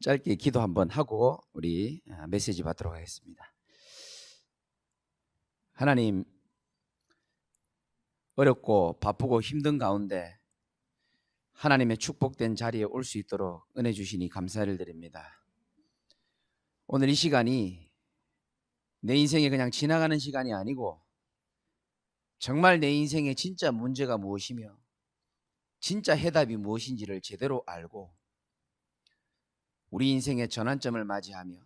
짧게 기도 한번 하고 우리 메시지 받도록 하겠습니다. 하나님, 어렵고 바쁘고 힘든 가운데 하나님의 축복된 자리에 올 수 있도록 은혜 주시니 감사를 드립니다. 오늘 이 시간이 내 인생에 그냥 지나가는 시간이 아니고 정말 내 인생의 진짜 문제가 무엇이며 진짜 해답이 무엇인지를 제대로 알고 우리 인생의 전환점을 맞이하며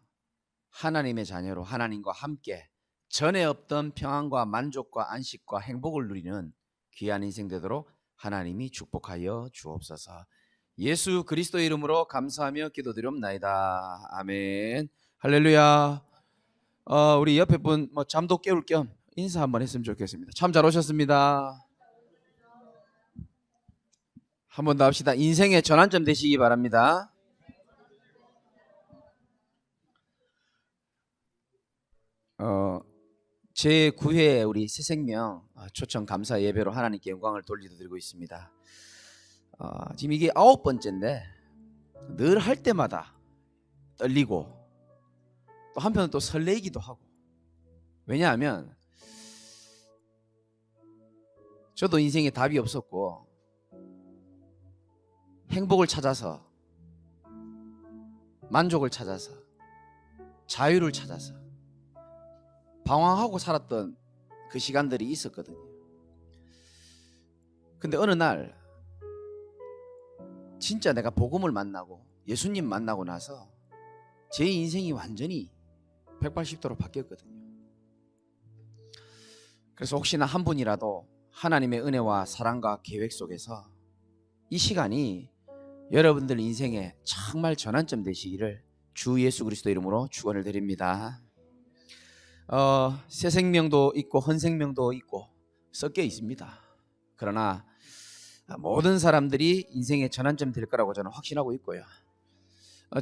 하나님의 자녀로 하나님과 함께 전에 없던 평안과 만족과 안식과 행복을 누리는 귀한 인생 되도록 하나님이 축복하여 주옵소서. 예수 그리스도의 이름으로 감사하며 기도드리옵나이다. 아멘. 할렐루야. 우리 옆에 분 잠도 깨울 겸 인사 한번 했으면 좋겠습니다. 참 잘 오셨습니다. 한 번 더 합시다. 인생의 전환점 되시기 바랍니다. 제9회 우리 새생명 초청 감사 예배로 하나님께 영광을 돌려드리고 있습니다. 지금 이게 9번째인데 늘 할 때마다 떨리고 또 한편은 또 설레이기도 하고, 왜냐하면 저도 인생에 답이 없었고 행복을 찾아서, 만족을 찾아서, 자유를 찾아서 방황하고 살았던 그 시간들이 있었거든요. 근데 어느 날 진짜 내가 복음을 만나고 예수님 만나고 나서 제 인생이 완전히 180도로 바뀌었거든요. 그래서 혹시나 한 분이라도 하나님의 은혜와 사랑과 계획 속에서 이 시간이 여러분들 인생에 정말 전환점 되시기를 주 예수 그리스도 이름으로 축원을 드립니다. 새 생명도 있고 헌 생명도 있고 섞여 있습니다. 그러나 모든 사람들이 인생의 전환점 될 거라고 저는 확신하고 있고요.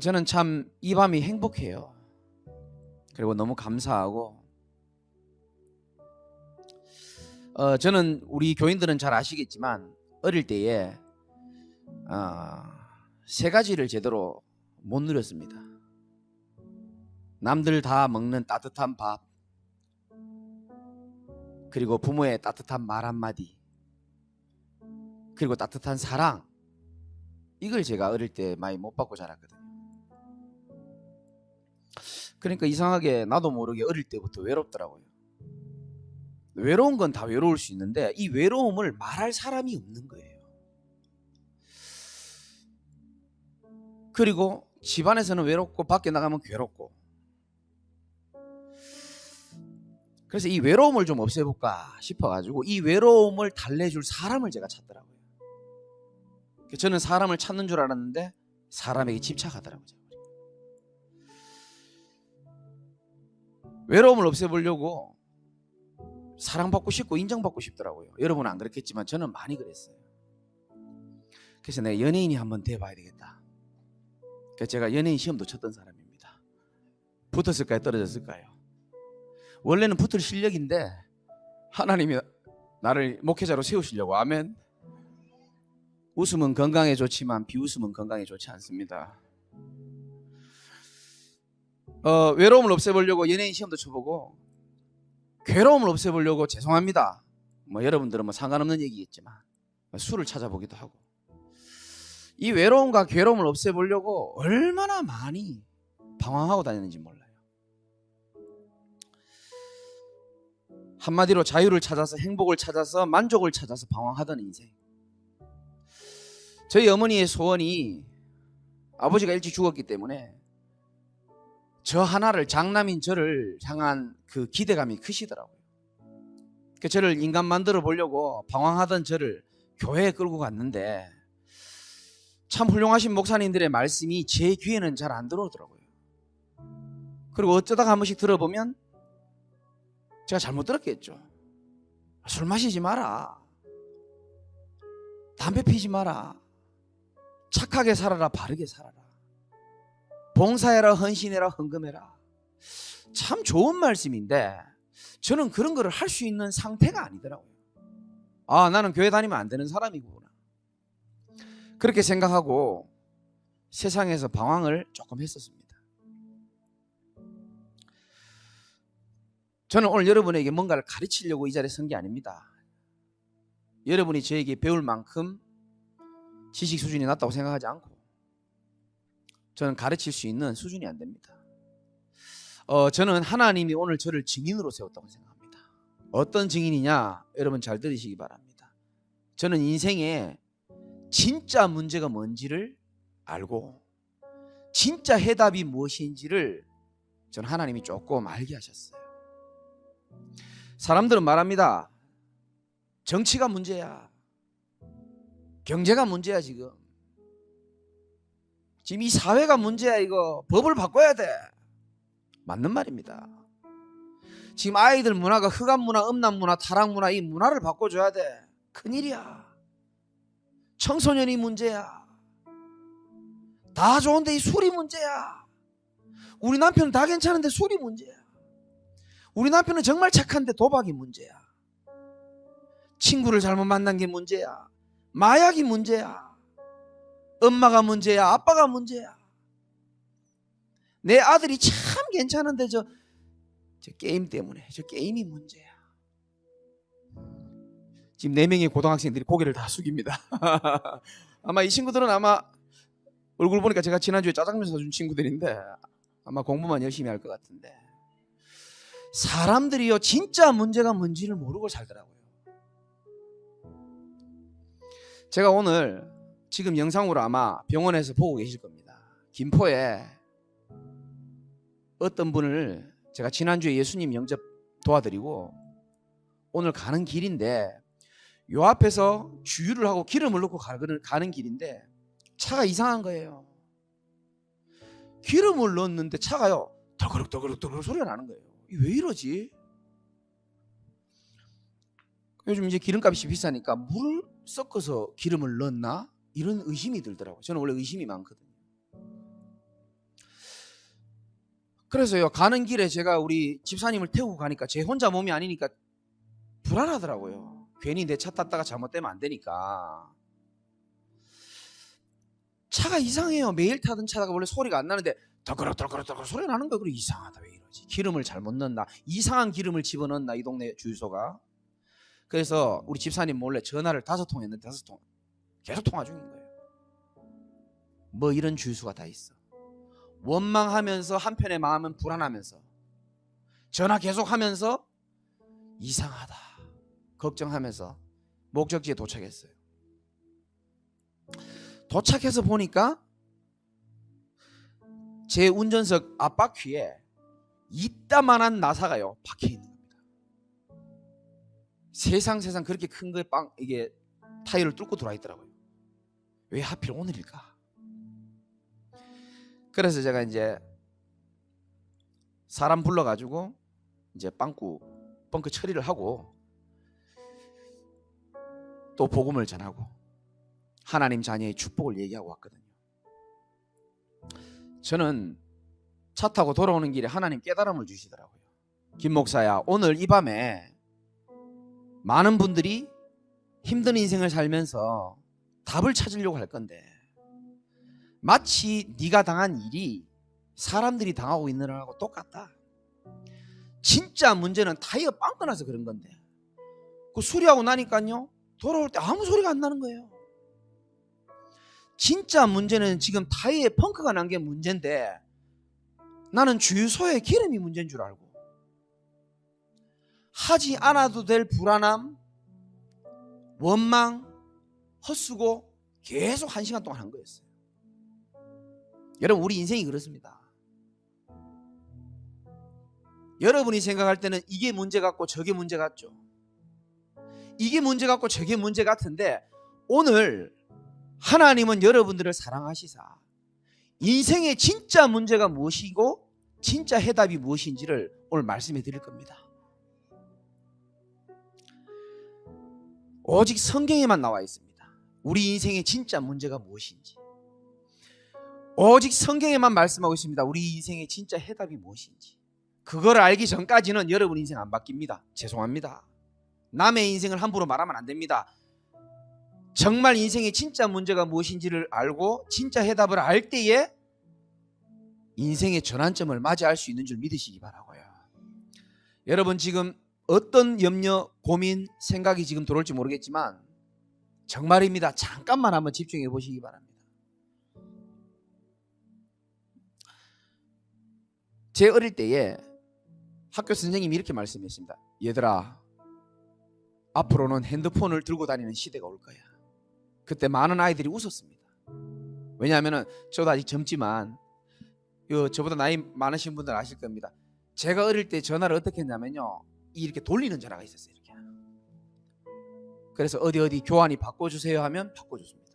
저는 참 이 밤이 행복해요. 그리고 너무 감사하고, 저는 우리 교인들은 잘 아시겠지만 어릴 때에 세 가지를 제대로 못 누렸습니다. 남들 다 먹는 따뜻한 밥, 그리고 부모의 따뜻한 말 한마디, 그리고 따뜻한 사랑, 이걸 제가 어릴 때 많이 못 받고 자랐거든요. 그러니까 이상하게 나도 모르게 어릴 때부터 외롭더라고요. 외로운 건 다 외로울 수 있는데 이 외로움을 말할 사람이 없는 거예요. 그리고 집안에서는 외롭고 밖에 나가면 괴롭고, 그래서 이 외로움을 좀 없애볼까 싶어가지고 이 외로움을 달래줄 사람을 제가 찾더라고요. 저는 사람을 찾는 줄 알았는데 사람에게 집착하더라고요. 외로움을 없애보려고 사랑받고 싶고 인정받고 싶더라고요. 여러분은 안 그렇겠지만 저는 많이 그랬어요. 그래서 내가 연예인이 한번 돼봐야 되겠다. 그래서 제가 연예인 시험도 쳤던 사람입니다. 붙었을까요? 떨어졌을까요? 원래는 붙을 실력인데 하나님이 나를 목회자로 세우시려고. 아멘. 웃음은 건강에 좋지만 비웃음은 건강에 좋지 않습니다. 외로움을 없애보려고 연예인 시험도 쳐보고, 괴로움을 없애보려고, 죄송합니다, 여러분들은 상관없는 얘기겠지만 술을 찾아보기도 하고, 이 외로움과 괴로움을 없애보려고 얼마나 많이 방황하고 다녔는지 몰라요. 한마디로 자유를 찾아서, 행복을 찾아서, 만족을 찾아서 방황하던 인생. 저희 어머니의 소원이, 아버지가 일찍 죽었기 때문에 저 하나를, 장남인 저를 향한 그 기대감이 크시더라고요. 그래서 저를 인간 만들어 보려고 방황하던 저를 교회에 끌고 갔는데 참 훌륭하신 목사님들의 말씀이 제 귀에는 잘 안 들어오더라고요. 그리고 어쩌다가 한 번씩 들어보면 제가 잘못 들었겠죠. 술 마시지 마라, 담배 피지 마라, 착하게 살아라, 바르게 살아라, 봉사해라, 헌신해라, 헌금해라. 참 좋은 말씀인데 저는 그런 거를 할 수 있는 상태가 아니더라고요. 나는 교회 다니면 안 되는 사람이구나, 그렇게 생각하고 세상에서 방황을 조금 했었습니다. 저는 오늘 여러분에게 뭔가를 가르치려고 이 자리에 선 게 아닙니다. 여러분이 저에게 배울 만큼 지식 수준이 낮다고 생각하지 않고 저는 가르칠 수 있는 수준이 안 됩니다. 저는 하나님이 오늘 저를 증인으로 세웠다고 생각합니다. 어떤 증인이냐? 여러분 잘 들으시기 바랍니다. 저는 인생에 진짜 문제가 뭔지를 알고 진짜 해답이 무엇인지를 저는 하나님이 조금 알게 하셨어요. 사람들은 말합니다. 정치가 문제야. 경제가 문제야. 지금 이 사회가 문제야. 이거 법을 바꿔야 돼. 맞는 말입니다. 지금 아이들 문화가 흑암 문화, 음란 문화, 타락 문화, 이 문화를 바꿔줘야 돼. 큰일이야. 청소년이 문제야. 다 좋은데 이 술이 문제야. 우리 남편은 다 괜찮은데 술이 문제야. 우리 남편은 정말 착한데 도박이 문제야. 친구를 잘못 만난 게 문제야. 마약이 문제야. 엄마가 문제야. 아빠가 문제야. 내 아들이 참 괜찮은데 저 게임 때문에, 저 게임이 문제야. 지금 4명의 고등학생들이 고개를 다 숙입니다. 아마 이 친구들은 아마 얼굴 보니까 제가 지난주에 짜장면 사준 친구들인데 아마 공부만 열심히 할 것 같은데, 사람들이요 진짜 문제가 뭔지를 모르고 살더라고요. 제가 오늘 지금 영상으로 아마 병원에서 보고 계실 겁니다. 김포에 어떤 분을 제가 지난주에 예수님 영접 도와드리고 오늘 가는 길인데, 요 앞에서 주유를 하고 기름을 넣고 가는 길인데 차가 이상한 거예요. 기름을 넣었는데 차가요 덜그럭 소리가 나는 거예요. 왜 이러지? 요즘 이제 기름값이 비싸니까 물을 섞어서 기름을 넣었나? 이런 의심이 들더라고요. 저는 원래 의심이 많거든요. 그래서요 가는 길에 제가 우리 집사님을 태우고 가니까 제 혼자 몸이 아니니까 불안하더라고요. 괜히 내 차 탔다가 잘못되면 안 되니까. 차가 이상해요. 매일 타던 차가 원래 소리가 안 나는데 덜그럭 소리가 나는 거예요. 그래 이상하다, 왜 이러지? 기름을 잘못 넣었나? 이상한 기름을 집어넣었나? 이 동네 주유소가. 그래서 우리 집사님 몰래 전화를 5통 했는데 5통 계속 통화 중인 거예요. 뭐 이런 주유소가 다 있어. 원망하면서 한편의 마음은 불안하면서 전화 계속하면서 이상하다 걱정하면서 목적지에 도착했어요. 도착해서 보니까 제 운전석 앞바퀴에 이따만한 나사가요 박혀 있는 겁니다. 세상 그렇게 큰 거에 이게 타이어를 뚫고 들어와 있더라고요. 왜 하필 오늘일까? 그래서 제가 이제 사람 불러가지고 이제 벙커 처리를 하고 또 복음을 전하고 하나님 자녀의 축복을 얘기하고 왔거든요. 저는 차 타고 돌아오는 길에 하나님 깨달음을 주시더라고요. 김 목사야, 오늘 이 밤에 많은 분들이 힘든 인생을 살면서 답을 찾으려고 할 건데 마치 네가 당한 일이 사람들이 당하고 있는 거하고 똑같다. 진짜 문제는 타이어 빵 끊어서 그런 건데 그 수리하고 나니까요 돌아올 때 아무 소리가 안 나는 거예요. 진짜 문제는 지금 타이어에 펑크가 난 게 문제인데 나는 주유소에 기름이 문제인 줄 알고 하지 않아도 될 불안함, 원망, 헛수고 계속 1시간 동안 한 거였어요. 여러분, 우리 인생이 그렇습니다. 여러분이 생각할 때는 이게 문제 같고 저게 문제 같죠. 이게 문제 같고 저게 문제 같은데 오늘 하나님은 여러분들을 사랑하시사 인생의 진짜 문제가 무엇이고 진짜 해답이 무엇인지를 오늘 말씀해 드릴 겁니다. 오직 성경에만 나와 있습니다. 우리 인생의 진짜 문제가 무엇인지 오직 성경에만 말씀하고 있습니다. 우리 인생의 진짜 해답이 무엇인지. 그걸 알기 전까지는 여러분 인생 안 바뀝니다. 죄송합니다. 남의 인생을 함부로 말하면 안 됩니다. 정말 인생의 진짜 문제가 무엇인지를 알고 진짜 해답을 알 때에 인생의 전환점을 맞이할 수 있는 줄 믿으시기 바라고요. 여러분 지금 어떤 염려, 고민, 생각이 지금 들어올지 모르겠지만 정말입니다. 잠깐만 한번 집중해 보시기 바랍니다. 제 어릴 때에 학교 선생님이 이렇게 말씀했습니다. 얘들아, 앞으로는 핸드폰을 들고 다니는 시대가 올 거야. 그때 많은 아이들이 웃었습니다. 왜냐하면 저도 아직 젊지만 저보다 나이 많으신 분들 아실 겁니다. 제가 어릴 때 전화를 어떻게 했냐면요, 이렇게 돌리는 전화가 있었어요. 이렇게. 그래서 어디 교환이 바꿔주세요 하면 바꿔줬습니다.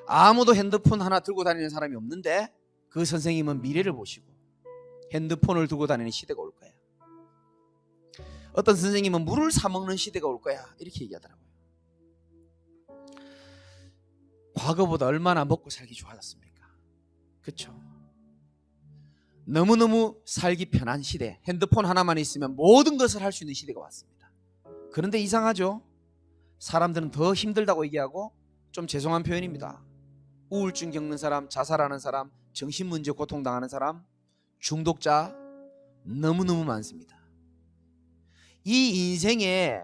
아무도 핸드폰 하나 들고 다니는 사람이 없는데 그 선생님은 미래를 보시고 핸드폰을 들고 다니는 시대가 올 거야. 어떤 선생님은 물을 사 먹는 시대가 올 거야, 이렇게 얘기하더라고요. 과거보다 얼마나 먹고 살기 좋아졌습니까? 그렇죠? 너무너무 살기 편한 시대, 핸드폰 하나만 있으면 모든 것을 할 수 있는 시대가 왔습니다. 그런데 이상하죠? 사람들은 더 힘들다고 얘기하고, 좀 죄송한 표현입니다, 우울증 겪는 사람, 자살하는 사람, 정신문제 고통당하는 사람, 중독자 너무너무 많습니다. 이 인생에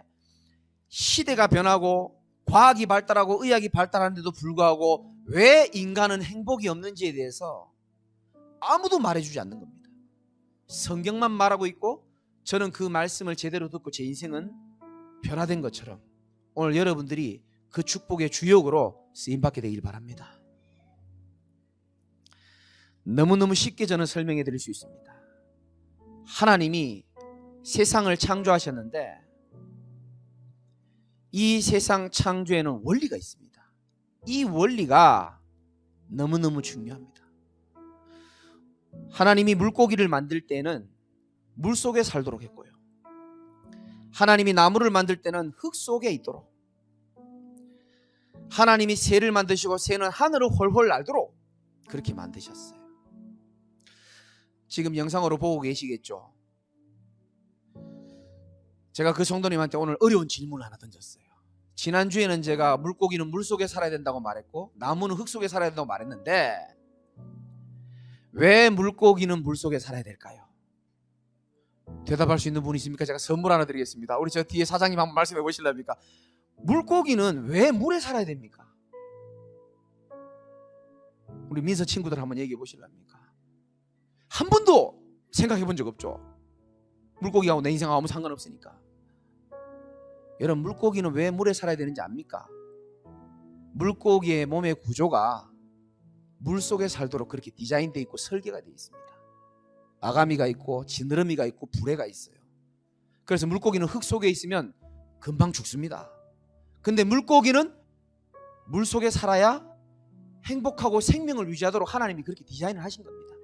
시대가 변하고 과학이 발달하고 의학이 발달하는데도 불구하고 왜 인간은 행복이 없는지에 대해서 아무도 말해주지 않는 겁니다. 성경만 말하고 있고 저는 그 말씀을 제대로 듣고 제 인생은 변화된 것처럼 오늘 여러분들이 그 축복의 주역으로 쓰임받게 되길 바랍니다. 너무너무 쉽게 저는 설명해 드릴 수 있습니다. 하나님이 세상을 창조하셨는데 이 세상 창조에는 원리가 있습니다. 이 원리가 너무너무 중요합니다. 하나님이 물고기를 만들 때는 물속에 살도록 했고요, 하나님이 나무를 만들 때는 흙 속에 있도록, 하나님이 새를 만드시고 새는 하늘을 훨훨 날도록 그렇게 만드셨어요. 지금 영상으로 보고 계시겠죠? 제가 그 성도님한테 오늘 어려운 질문을 하나 던졌어요. 지난주에는 제가 물고기는 물속에 살아야 된다고 말했고 나무는 흙 속에 살아야 된다고 말했는데 왜 물고기는 물속에 살아야 될까요? 대답할 수 있는 분이 있습니까? 제가 선물 하나 드리겠습니다. 우리 저 뒤에 사장님 한번 말씀해 보실랍니까? 물고기는 왜 물에 살아야 됩니까? 우리 민서 친구들 한번 얘기해 보실랍니까? 한 번도 생각해 본 적 없죠? 물고기하고 내 인생하고 아무 상관없으니까. 여러분, 물고기는 왜 물에 살아야 되는지 압니까? 물고기의 몸의 구조가 물속에 살도록 그렇게 디자인되어 있고 설계가 되어 있습니다. 아가미가 있고 지느러미가 있고 부레가 있어요. 그래서 물고기는 흙 속에 있으면 금방 죽습니다. 근데 물고기는 물속에 살아야 행복하고 생명을 유지하도록 하나님이 그렇게 디자인을 하신 겁니다.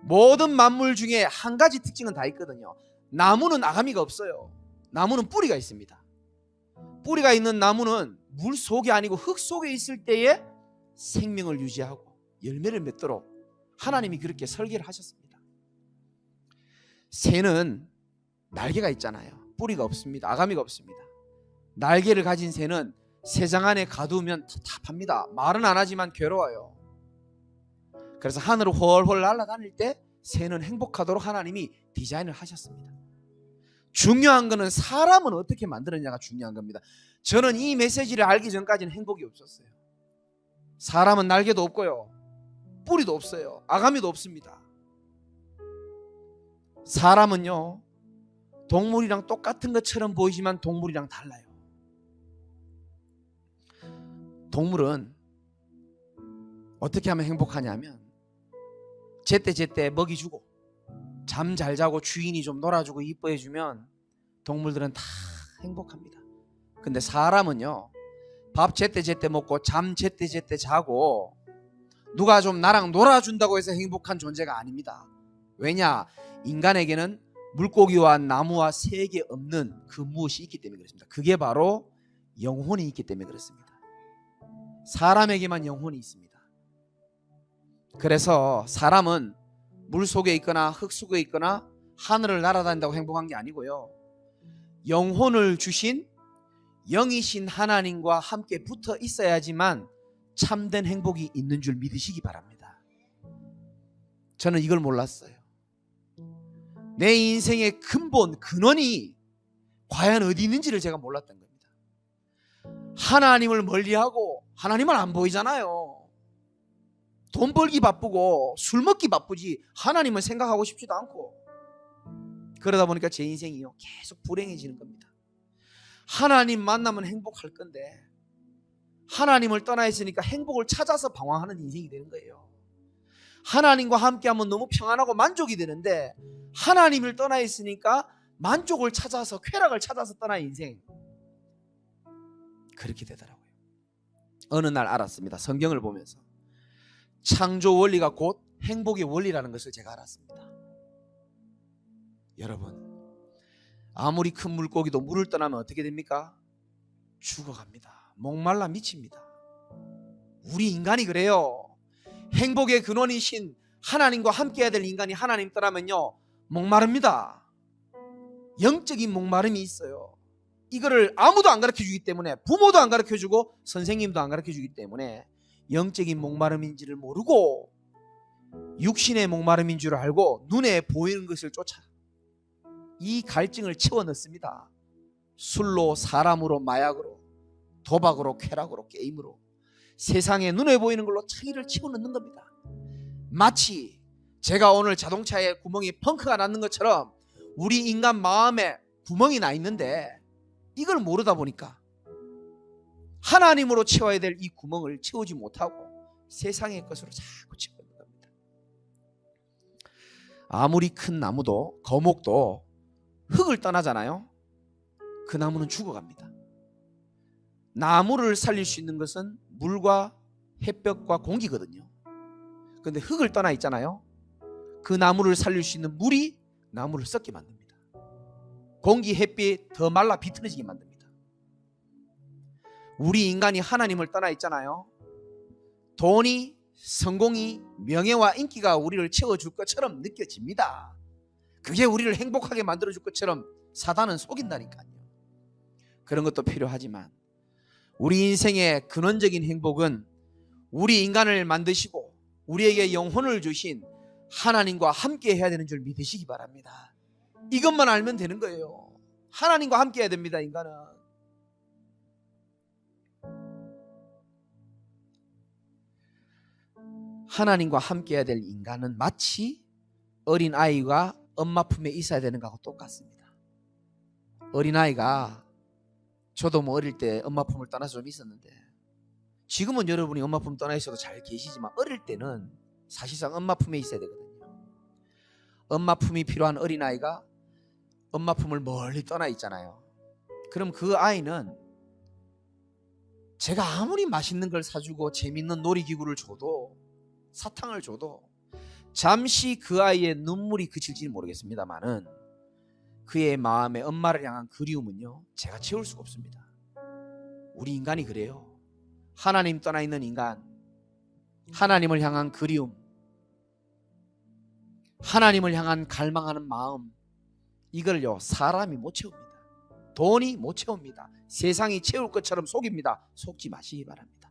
모든 만물 중에 한 가지 특징은 다 있거든요. 나무는 아가미가 없어요. 나무는 뿌리가 있습니다. 뿌리가 있는 나무는 물 속이 아니고 흙 속에 있을 때에 생명을 유지하고 열매를 맺도록 하나님이 그렇게 설계를 하셨습니다. 새는 날개가 있잖아요. 뿌리가 없습니다. 아가미가 없습니다. 날개를 가진 새는 새장 안에 가두면 답답합니다. 말은 안 하지만 괴로워요. 그래서 하늘을 훨훨 날아다닐 때 새는 행복하도록 하나님이 디자인을 하셨습니다. 중요한 거는 사람은 어떻게 만드느냐가 중요한 겁니다. 저는 이 메시지를 알기 전까지는 행복이 없었어요. 사람은 날개도 없고요, 뿌리도 없어요, 아가미도 없습니다. 사람은요, 동물이랑 똑같은 것처럼 보이지만 동물이랑 달라요. 동물은 어떻게 하면 행복하냐면 제때 먹이 주고 잠 잘 자고 주인이 좀 놀아주고 이뻐해주면 동물들은 다 행복합니다. 근데 사람은요, 밥 제때 먹고 잠 제때 자고 누가 좀 나랑 놀아준다고 해서 행복한 존재가 아닙니다. 왜냐? 인간에게는 물고기와 나무와 새에게 없는 그 무엇이 있기 때문에 그렇습니다. 그게 바로 영혼이 있기 때문에 그렇습니다. 사람에게만 영혼이 있습니다. 그래서 사람은 물 속에 있거나 흙 속에 있거나 하늘을 날아다닌다고 행복한 게 아니고요, 영혼을 주신 영이신 하나님과 함께 붙어 있어야지만 참된 행복이 있는 줄 믿으시기 바랍니다. 저는 이걸 몰랐어요. 내 인생의 근본, 근원이 과연 어디 있는지를 제가 몰랐던 겁니다. 하나님을 멀리하고 하나님은 안 보이잖아요. 돈 벌기 바쁘고 술 먹기 바쁘지 하나님은 생각하고 싶지도 않고, 그러다 보니까 제 인생이요 계속 불행해지는 겁니다. 하나님 만나면 행복할 건데 하나님을 떠나 있으니까 행복을 찾아서 방황하는 인생이 되는 거예요. 하나님과 함께하면 너무 평안하고 만족이 되는데 하나님을 떠나 있으니까 만족을 찾아서, 쾌락을 찾아서 떠나 인생, 그렇게 되더라고요. 어느 날 알았습니다. 성경을 보면서 창조 원리가 곧 행복의 원리라는 것을 제가 알았습니다. 여러분, 아무리 큰 물고기도 물을 떠나면 어떻게 됩니까? 죽어갑니다. 목말라 미칩니다. 우리 인간이 그래요. 행복의 근원이신 하나님과 함께해야 될 인간이 하나님 떠나면요 목마릅니다. 영적인 목마름이 있어요. 이거를 아무도 안 가르쳐주기 때문에, 부모도 안 가르쳐주고 선생님도 안 가르쳐주기 때문에 영적인 목마름인지를 모르고 육신의 목마름인 줄 알고 눈에 보이는 것을 쫓아 이 갈증을 채워 넣습니다. 술로, 사람으로, 마약으로, 도박으로, 쾌락으로, 게임으로, 세상에 눈에 보이는 걸로 차이를 채워 넣는 겁니다. 마치 제가 오늘 자동차에 구멍이 펑크가 났는 것처럼 우리 인간 마음에 구멍이 나 있는데 이걸 모르다 보니까 하나님으로 채워야 될 이 구멍을 채우지 못하고 세상의 것으로 자꾸 채우는 겁니다. 아무리 큰 나무도, 거목도 흙을 떠나잖아요. 그 나무는 죽어갑니다. 나무를 살릴 수 있는 것은 물과 햇볕과 공기거든요. 그런데 흙을 떠나 있잖아요. 그 나무를 살릴 수 있는 물이 나무를 썩게 만듭니다. 공기, 햇빛 더 말라 비틀어지게 만듭니다. 우리 인간이 하나님을 떠나 있잖아요. 돈이, 성공이, 명예와 인기가 우리를 채워줄 것처럼 느껴집니다. 그게 우리를 행복하게 만들어줄 것처럼 사단은 속인다니까요. 그런 것도 필요하지만 우리 인생의 근원적인 행복은 우리 인간을 만드시고 우리에게 영혼을 주신 하나님과 함께 해야 되는 줄 믿으시기 바랍니다. 이것만 알면 되는 거예요. 하나님과 함께 해야 됩니다. 인간은 하나님과 함께 해야 될 인간은 마치 어린아이가 엄마 품에 있어야 되는 것하고 똑같습니다. 어린아이가, 저도 뭐 어릴 때 엄마 품을 떠나서 좀 있었는데 지금은 여러분이 엄마 품 떠나 있어도 잘 계시지만 어릴 때는 사실상 엄마 품에 있어야 되거든요. 엄마 품이 필요한 어린아이가 엄마 품을 멀리 떠나 있잖아요. 그럼 그 아이는 제가 아무리 맛있는 걸 사주고 재밌는 놀이기구를 줘도, 사탕을 줘도 잠시 그 아이의 눈물이 그칠지는 모르겠습니다만은 그의 마음에 엄마를 향한 그리움은요 제가 채울 수가 없습니다. 우리 인간이 그래요. 하나님 떠나 있는 인간, 하나님을 향한 그리움, 하나님을 향한 갈망하는 마음, 이걸요 사람이 못 채웁니다. 돈이 못 채웁니다. 세상이 채울 것처럼 속입니다. 속지 마시기 바랍니다.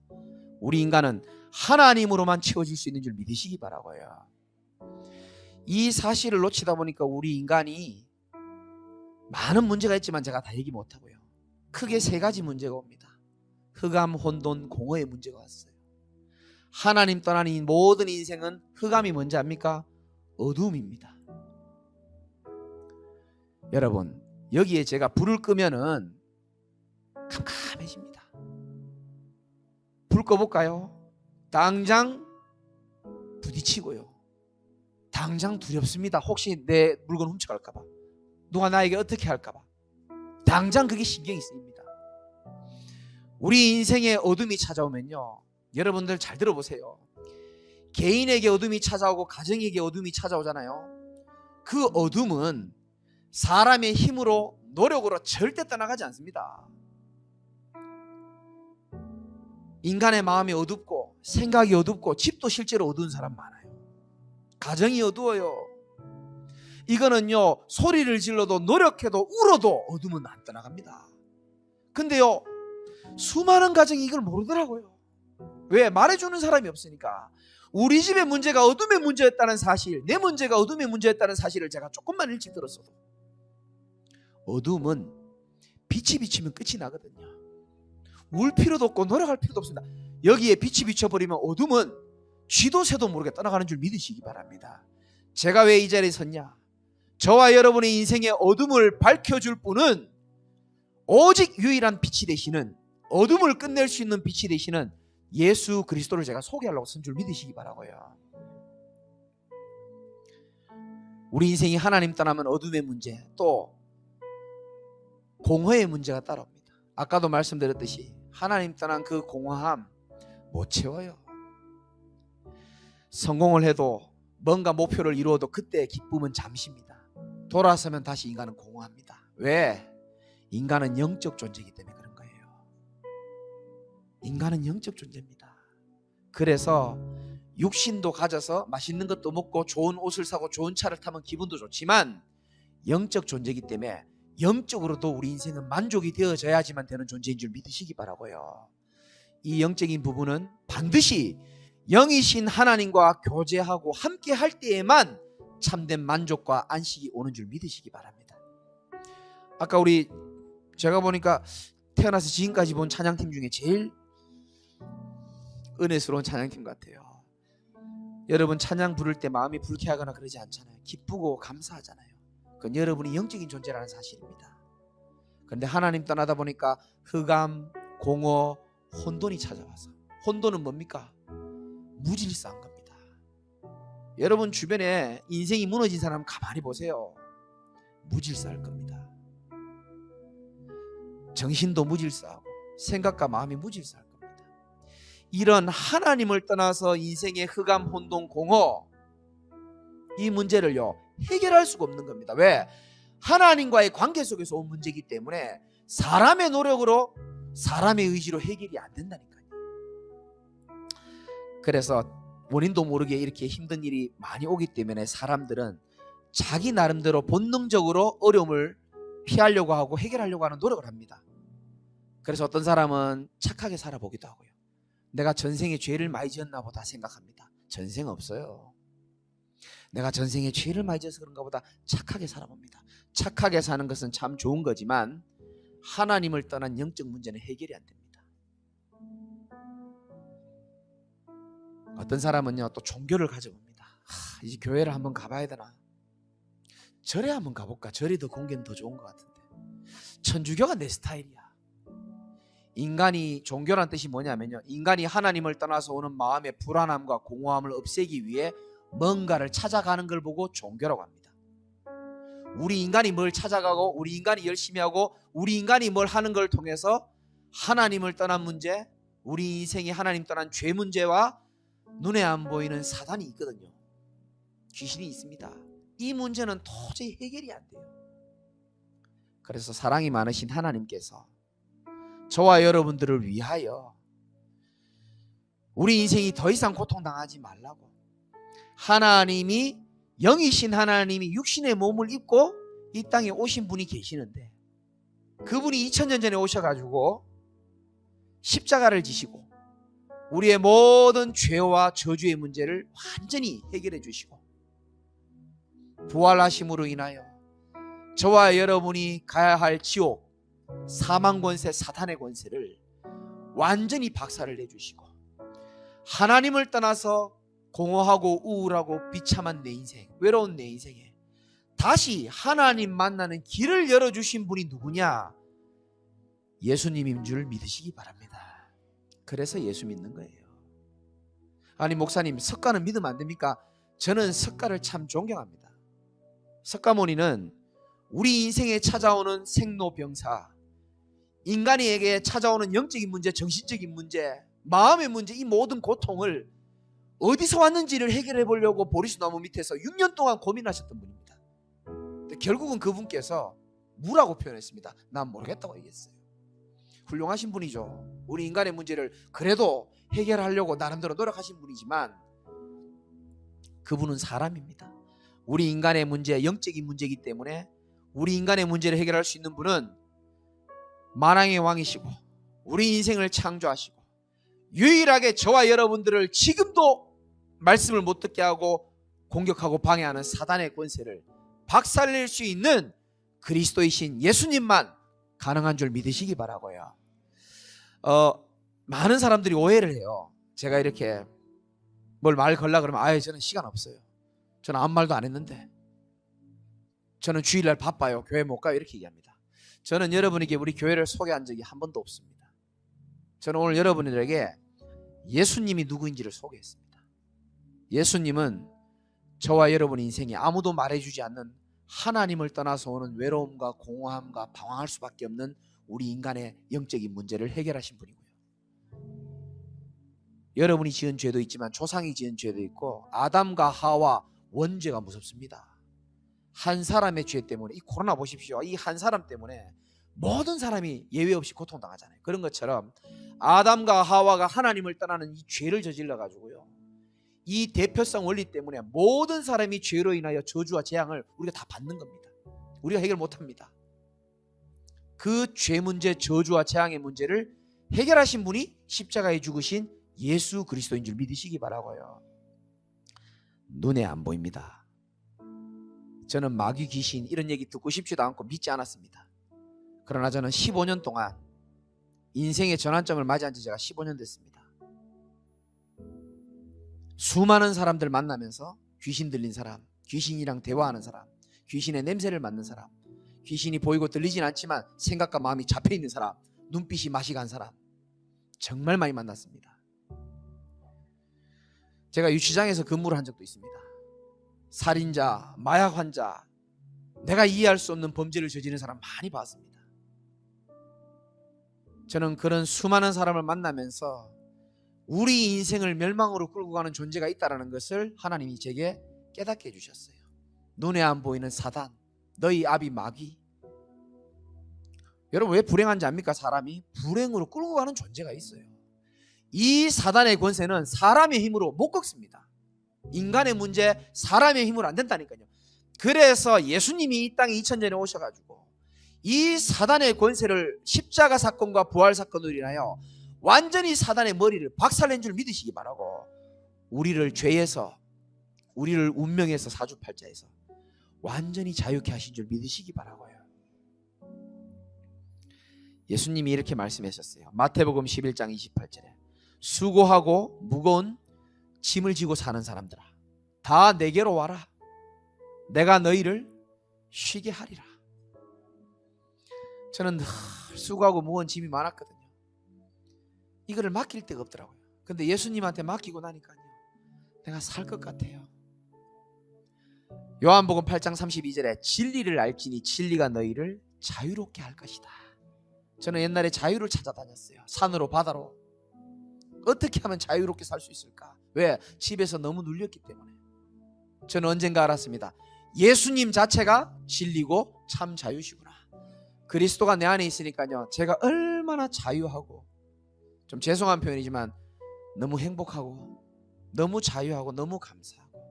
우리 인간은 하나님으로만 채워질 수 있는 줄 믿으시기 바라고요. 이 사실을 놓치다 보니까 우리 인간이 많은 문제가 있지만 제가 다 얘기 못하고요. 크게 세 가지 문제가 옵니다. 흑암, 혼돈, 공허의 문제가 왔어요. 하나님 떠난 이 모든 인생은 흑암이 뭔지 압니까? 어둠입니다. 여러분, 여기에 제가 불을 끄면은 캄캄해집니다. 불 꺼볼까요? 당장 부딪히고요. 당장 두렵습니다. 혹시 내 물건 훔쳐갈까봐, 누가 나에게 어떻게 할까봐 당장 그게 신경이 쓰입니다. 우리 인생에 어둠이 찾아오면요, 여러분들 잘 들어보세요. 개인에게 어둠이 찾아오고 가정에게 어둠이 찾아오잖아요. 그 어둠은 사람의 힘으로, 노력으로 절대 떠나가지 않습니다. 인간의 마음이 어둡고 생각이 어둡고 집도 실제로 어두운 사람 많아요. 가정이 어두워요. 이거는요 소리를 질러도 노력해도 울어도 어둠은 안 떠나갑니다. 근데요, 수많은 가정이 이걸 모르더라고요. 왜? 말해주는 사람이 없으니까. 우리 집의 문제가 어둠의 문제였다는 사실, 내 문제가 어둠의 문제였다는 사실을 제가 조금만 일찍 들었어도, 어둠은 빛이 비치면 끝이 나거든요. 울 필요도 없고 노력할 필요도 없습니다. 여기에 빛이 비춰버리면 어둠은 쥐도 새도 모르게 떠나가는 줄 믿으시기 바랍니다. 제가 왜 이 자리에 섰냐? 저와 여러분의 인생의 어둠을 밝혀줄 분은 오직 유일한 빛이 되시는, 어둠을 끝낼 수 있는 빛이 되시는 예수 그리스도를 제가 소개하려고 선 줄 믿으시기 바라고요. 우리 인생이 하나님 떠나면 어둠의 문제, 또 공허의 문제가 따라옵니다. 아까도 말씀드렸듯이 하나님 떠난 그 공허함 못 채워요. 성공을 해도 뭔가 목표를 이루어도 그때 기쁨은 잠시입니다. 돌아서면 다시 인간은 공허합니다. 왜? 인간은 영적 존재이기 때문에 그런 거예요. 인간은 영적 존재입니다. 그래서 육신도 가져서 맛있는 것도 먹고 좋은 옷을 사고 좋은 차를 타면 기분도 좋지만 영적 존재이기 때문에 영적으로도 우리 인생은 만족이 되어져야지만 되는 존재인 줄 믿으시기 바라고요. 이 영적인 부분은 반드시 영이신 하나님과 교제하고 함께 할 때에만 참된 만족과 안식이 오는 줄 믿으시기 바랍니다. 아까 제가 보니까 태어나서 지금까지 본 찬양팀 중에 제일 은혜스러운 찬양팀 같아요. 여러분 찬양 부를 때 마음이 불쾌하거나 그러지 않잖아요. 기쁘고 감사하잖아요. 그건 여러분이 영적인 존재라는 사실입니다. 그런데 하나님 떠나다 보니까 흑암, 공허, 혼돈이 찾아와서, 혼돈은 뭡니까? 무질서한 겁니다. 여러분 주변에 인생이 무너진 사람 가만히 보세요. 무질서할 겁니다. 정신도 무질서하고 생각과 마음이 무질서할 겁니다. 이런 하나님을 떠나서 인생의 흑암, 혼돈, 공허, 이 문제를요 해결할 수가 없는 겁니다. 왜? 하나님과의 관계 속에서 온 문제이기 때문에 사람의 노력으로, 사람의 의지로 해결이 안 된다니까요. 그래서 원인도 모르게 이렇게 힘든 일이 많이 오기 때문에 사람들은 자기 나름대로 본능적으로 어려움을 피하려고 하고 해결하려고 하는 노력을 합니다. 그래서 어떤 사람은 착하게 살아보기도 하고요. 내가 전생에 죄를 많이 지었나 보다 생각합니다. 전생 없어요. 내가 전생에 죄를 많이 지어서 그런가 보다 착하게 살아봅니다. 착하게 사는 것은 참 좋은 거지만 하나님을 떠난 영적 문제는 해결이 안 됩니다. 어떤 사람은요 또 종교를 가져봅니다. 이제 교회를 한번 가봐야 되나, 절에 한번 가볼까, 절이 더 공기는 더 좋은 것 같은데, 천주교가 내 스타일이야. 인간이, 종교란 뜻이 뭐냐면요, 인간이 하나님을 떠나서 오는 마음의 불안함과 공허함을 없애기 위해 뭔가를 찾아가는 걸 보고 종교라고 합니다. 우리 인간이 뭘 찾아가고 우리 인간이 열심히 하고 우리 인간이 뭘 하는 걸 통해서 하나님을 떠난 문제, 우리 인생이 하나님 떠난 죄 문제와 눈에 안 보이는 사단이 있거든요. 귀신이 있습니다. 이 문제는 도저히 해결이 안 돼요. 그래서 사랑이 많으신 하나님께서 저와 여러분들을 위하여 우리 인생이 더 이상 고통당하지 말라고, 하나님이, 영이신 하나님이 육신의 몸을 입고 이 땅에 오신 분이 계시는데, 그분이 2000년 전에 오셔가지고 십자가를 지시고 우리의 모든 죄와 저주의 문제를 완전히 해결해 주시고 부활하심으로 인하여 저와 여러분이 가야 할 지옥, 사망 권세, 사탄의 권세를 완전히 박살을 내주시고 하나님을 떠나서 공허하고 우울하고 비참한 내 인생, 외로운 내 인생에 다시 하나님 만나는 길을 열어주신 분이 누구냐? 예수님인 줄 믿으시기 바랍니다. 그래서 예수 믿는 거예요. 아니 목사님, 석가는 믿으면 안 됩니까? 저는 석가를 참 존경합니다. 석가모니는 우리 인생에 찾아오는 생로병사, 인간에게 찾아오는 영적인 문제, 정신적인 문제, 마음의 문제, 이 모든 고통을 어디서 왔는지를 해결해 보려고 보리수나무 밑에서 6년 동안 고민하셨던 분입니다. 결국은 그분께서 뭐라고 표현했습니다. 난 모르겠다고 얘기했어요. 훌륭하신 분이죠. 우리 인간의 문제를 그래도 해결하려고 나름대로 노력하신 분이지만 그분은 사람입니다. 우리 인간의 문제, 영적인 문제이기 때문에 우리 인간의 문제를 해결할 수 있는 분은 만왕의 왕이시고 우리 인생을 창조하시고 유일하게 저와 여러분들을 지금도 말씀을 못 듣게 하고 공격하고 방해하는 사단의 권세를 박살낼 수 있는 그리스도이신 예수님만 가능한 줄 믿으시기 바라고요. 많은 사람들이 오해를 해요. 제가 이렇게 뭘 말 걸라 그러면 아예 저는 시간 없어요. 저는 아무 말도 안 했는데, 저는 주일날 바빠요, 교회 못 가요, 이렇게 얘기합니다. 저는 여러분에게 우리 교회를 소개한 적이 한 번도 없습니다. 저는 오늘 여러분들에게 예수님이 누구인지를 소개했습니다. 예수님은 저와 여러분 인생에 아무도 말해주지 않는 하나님을 떠나서 오는 외로움과 공허함과 방황할 수밖에 없는 우리 인간의 영적인 문제를 해결하신 분이고요. 여러분이 지은 죄도 있지만 조상이 지은 죄도 있고 아담과 하와 원죄가 무섭습니다. 한 사람의 죄 때문에, 이 코로나 보십시오. 이 한 사람 때문에 모든 사람이 예외 없이 고통당하잖아요. 그런 것처럼 아담과 하와가 하나님을 떠나는 이 죄를 저질러 가지고요, 이 대표성 원리 때문에 모든 사람이 죄로 인하여 저주와 재앙을 우리가 다 받는 겁니다. 우리가 해결 못합니다. 그 죄 문제, 저주와 재앙의 문제를 해결하신 분이 십자가에 죽으신 예수 그리스도인 줄 믿으시기 바라고요. 눈에 안 보입니다. 저는 마귀, 귀신 이런 얘기 듣고 싶지도 않고 믿지 않았습니다. 그러나 저는 15년 동안 인생의 전환점을 맞이한 지 제가 15년 됐습니다. 수많은 사람들 만나면서 귀신 들린 사람, 귀신이랑 대화하는 사람, 귀신의 냄새를 맡는 사람, 귀신이 보이고 들리진 않지만 생각과 마음이 잡혀있는 사람, 눈빛이 맛이 간 사람, 정말 많이 만났습니다. 제가 유치장에서 근무를 한 적도 있습니다. 살인자, 마약 환자, 내가 이해할 수 없는 범죄를 저지르는 사람 많이 봤습니다. 저는 그런 수많은 사람을 만나면서 우리 인생을 멸망으로 끌고 가는 존재가 있다는 것을 하나님이 제게 깨닫게 해주셨어요. 눈에 안 보이는 사단, 너희 아비 마귀. 여러분 왜 불행한지 압니까? 사람이 불행으로 끌고 가는 존재가 있어요. 이 사단의 권세는 사람의 힘으로 못 꺾습니다. 인간의 문제, 사람의 힘으로 안 된다니까요. 그래서 예수님이 이 땅에 2000년에 오셔가지고 이 사단의 권세를 십자가 사건과 부활 사건으로 인하여 완전히 사단의 머리를 박살낸 줄 믿으시기 바라고, 우리를 죄에서, 우리를 운명에서, 사주팔자에서 완전히 자유케 하신 줄 믿으시기 바라고요. 예수님이 이렇게 말씀하셨어요. 마태복음 11장 28절에 수고하고 무거운 짐을 지고 사는 사람들아, 다 내게로 와라. 내가 너희를 쉬게 하리라. 저는 늘 수고하고 무거운 짐이 많았거든요. 이거를 맡길 데가 없더라고요. 근데 예수님한테 맡기고 나니까요, 내가 살 것 같아요. 요한복음 8장 32절에 진리를 알지니 진리가 너희를 자유롭게 할 것이다. 저는 옛날에 자유를 찾아다녔어요. 산으로 바다로. 어떻게 하면 자유롭게 살 수 있을까? 왜? 집에서 너무 눌렸기 때문에. 저는 언젠가 알았습니다. 예수님 자체가 진리고 참 자유시구나. 그리스도가 내 안에 있으니까요, 제가 얼마나 자유하고, 좀 죄송한 표현이지만 너무 행복하고 너무 자유하고 너무 감사하고,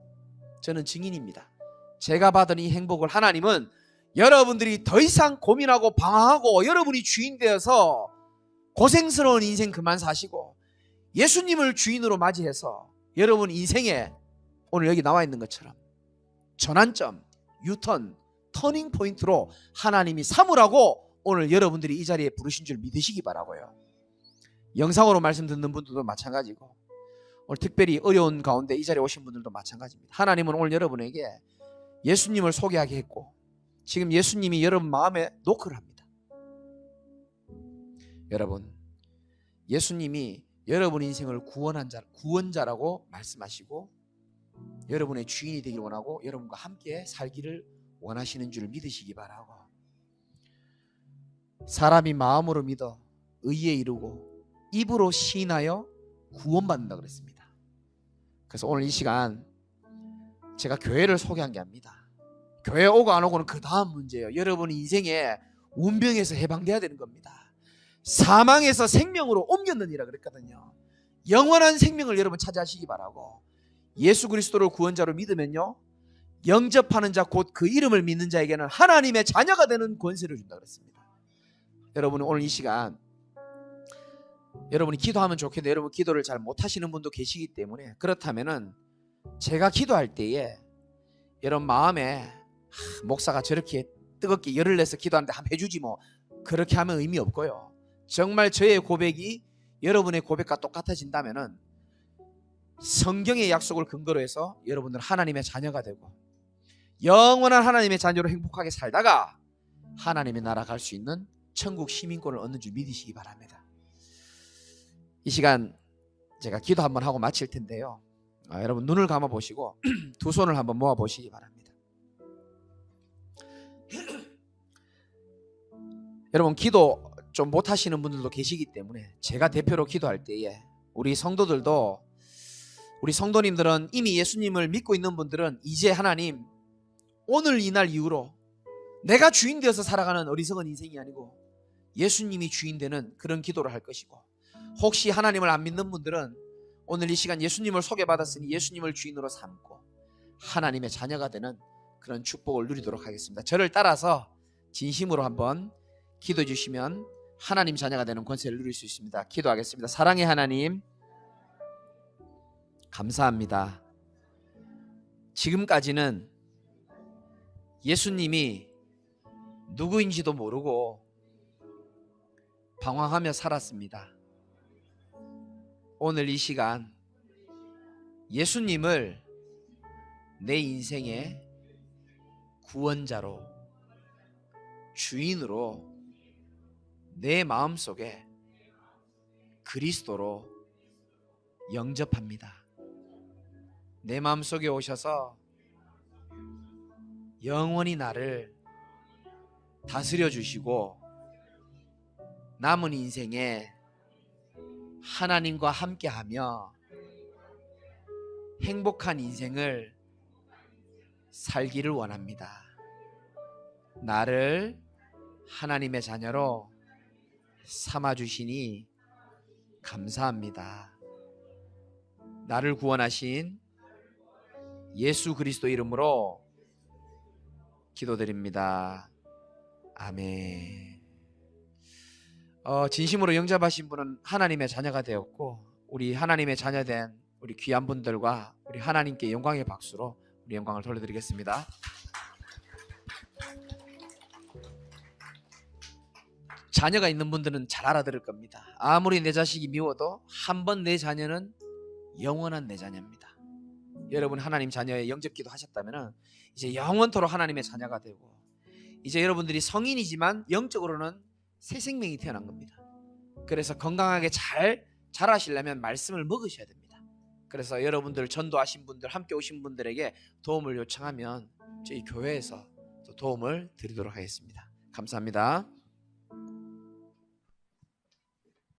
저는 증인입니다. 제가 받은 이 행복을 하나님은 여러분들이 더 이상 고민하고 방황하고 여러분이 주인 되어서 고생스러운 인생 그만 사시고 예수님을 주인으로 맞이해서 여러분 인생에 오늘 여기 나와 있는 것처럼 전환점, 유턴, 터닝 포인트로 하나님이 삼으라고 오늘 여러분들이 이 자리에 부르신 줄 믿으시기 바라고요. 영상으로 말씀 듣는 분들도 마찬가지고, 오늘 특별히 어려운 가운데 이 자리에 오신 분들도 마찬가지입니다. 하나님은 오늘 여러분에게 예수님을 소개하게 했고, 지금 예수님이 여러분 마음에 노크를 합니다. 여러분, 예수님이 여러분 인생을 구원자라고 말씀하시고 여러분의 주인이 되길 원하고 여러분과 함께 살기를 원하시는 줄 믿으시기 바라고, 사람이 마음으로 믿어 의에 이르고 입으로 시인하여 구원받는다 그랬습니다. 그래서 오늘 이 시간 제가 교회를 소개한 게 아닙니다. 교회 오고 안 오고는 그 다음 문제예요. 여러분 인생에 운명에서 해방돼야 되는 겁니다. 사망에서 생명으로 옮겼느니라 그랬거든요. 영원한 생명을 여러분 차지하시기 바라고, 예수 그리스도를 구원자로 믿으면요, 영접하는 자 곧 그 이름을 믿는 자에게는 하나님의 자녀가 되는 권세를 준다 그랬습니다. 여러분은 오늘 이 시간 여러분이 기도하면 좋겠는데 여러분 기도를 잘 못하시는 분도 계시기 때문에, 그렇다면은 제가 기도할 때에 여러분 마음에 목사가 저렇게 뜨겁게 열을 내서 기도하는데 한번 해주지 뭐, 그렇게 하면 의미 없고요. 정말 저의 고백이 여러분의 고백과 똑같아진다면은 성경의 약속을 근거로 해서 여러분들 하나님의 자녀가 되고 영원한 하나님의 자녀로 행복하게 살다가 하나님의 나라 갈 수 있는 천국 시민권을 얻는 줄 믿으시기 바랍니다. 이 시간 제가 기도 한번 하고 마칠 텐데요. 여러분 눈을 감아 보시고 두 손을 한번 모아 보시기 바랍니다. 여러분 기도 좀 못하시는 분들도 계시기 때문에 제가 대표로 기도할 때에 우리 성도들도, 우리 성도님들은 이미 예수님을 믿고 있는 분들은 이제 하나님 오늘 이날 이후로 내가 주인 되어서 살아가는 어리석은 인생이 아니고 예수님이 주인 되는 그런 기도를 할 것이고, 혹시 하나님을 안 믿는 분들은 오늘 이 시간 예수님을 소개받았으니 예수님을 주인으로 삼고 하나님의 자녀가 되는 그런 축복을 누리도록 하겠습니다. 저를 따라서 진심으로 한번 기도해 주시면 하나님 자녀가 되는 권세를 누릴 수 있습니다. 기도하겠습니다. 사랑의 하나님, 감사합니다. 지금까지는 예수님이 누구인지도 모르고 방황하며 살았습니다. 오늘 이 시간 예수님을 내 인생의 구원자로, 주인으로, 내 마음속에 그리스도로 영접합니다. 내 마음속에 오셔서 영원히 나를 다스려 주시고 남은 인생에 하나님과 함께하며 행복한 인생을 살기를 원합니다. 나를 하나님의 자녀로 삼아주시니 감사합니다. 나를 구원하신 예수 그리스도 이름으로 기도드립니다. 아멘. 진심으로 영접하신 분은 하나님의 자녀가 되었고, 우리 하나님의 자녀된 우리 귀한 분들과 우리 하나님께 영광의 박수로 우리 영광을 돌려드리겠습니다. 자녀가 있는 분들은 잘 알아들을 겁니다. 아무리 내 자식이 미워도 한 번 내 자녀는 영원한 내 자녀입니다. 여러분 하나님 자녀의 영접기도 하셨다면 이제 영원토록 하나님의 자녀가 되고, 이제 여러분들이 성인이지만 영적으로는 새 생명이 태어난 겁니다. 그래서 건강하게 잘 자라시려면 말씀을 먹으셔야 됩니다. 그래서 여러분들 전도하신 분들, 함께 오신 분들에게 도움을 요청하면 저희 교회에서 도움을 드리도록 하겠습니다. 감사합니다.